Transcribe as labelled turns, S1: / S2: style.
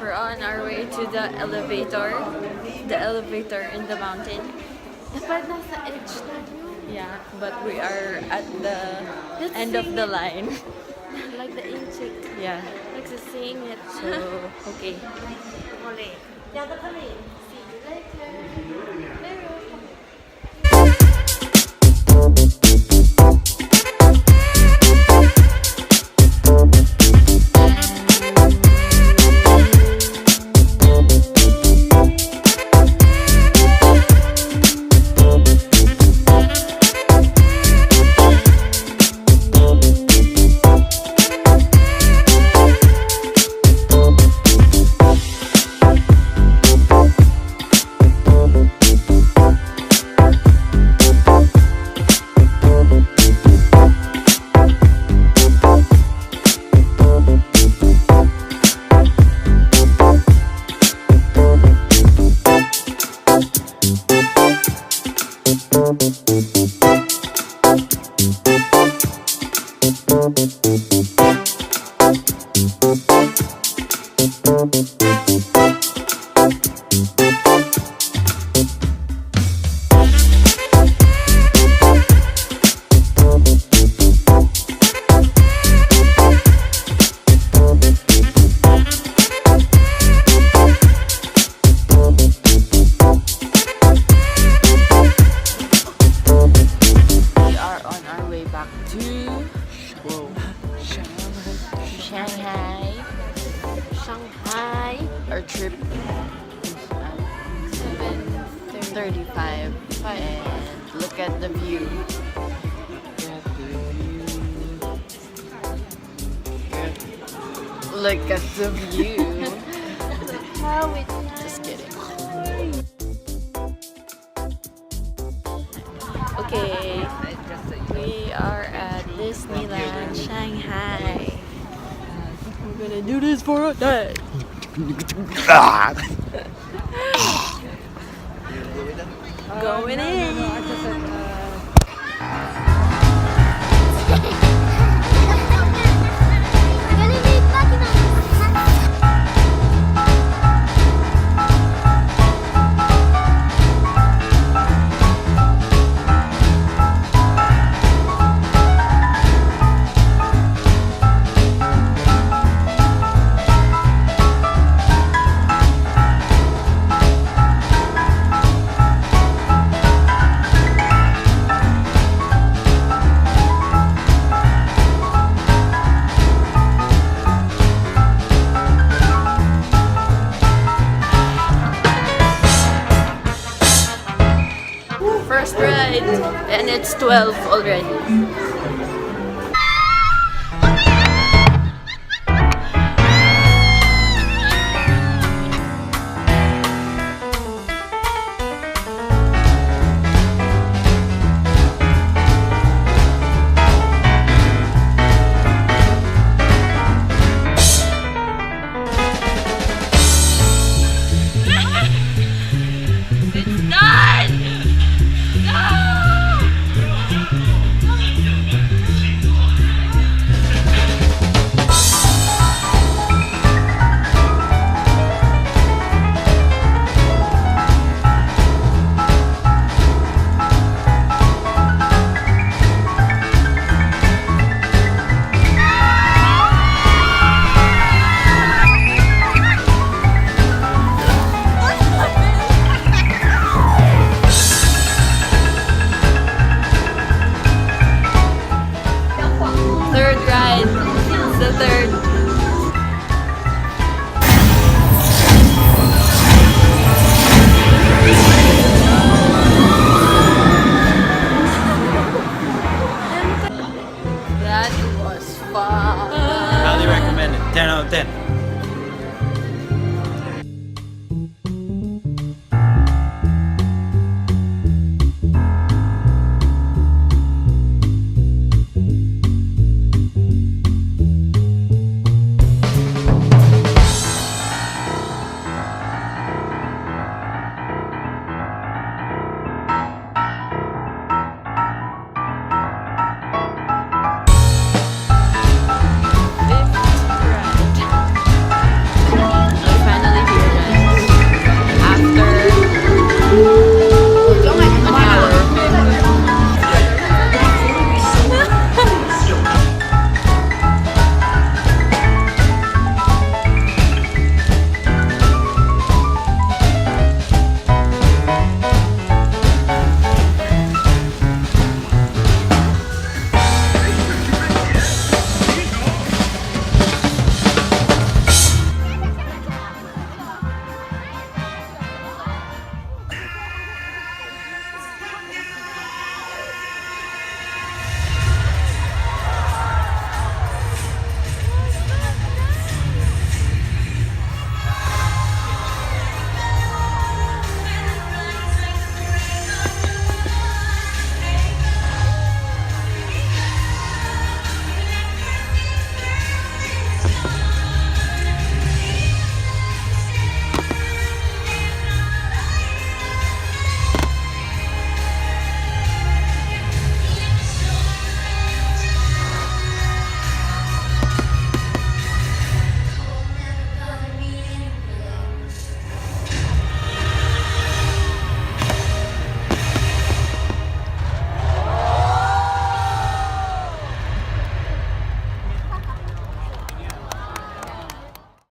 S1: We're on our way to the elevator in the mountain.
S2: Dapat nasa edge tayo.
S1: Yeah, but we are at the
S2: Let's
S1: end of
S2: sing
S1: the
S2: it.
S1: line.
S2: Like the insect.
S1: Yeah,
S2: Like to sing it.
S1: so okay.
S2: Mole. Yata kami. See you later. Later.
S1: Shanghai. Our trip is at 7:35 and look at the view. Look at the view.
S2: How it
S1: Just kidding. Okay, we are at Disneyland, Shanghai. We're gonna do this for a day. Going in. First ride, and it's 12 already.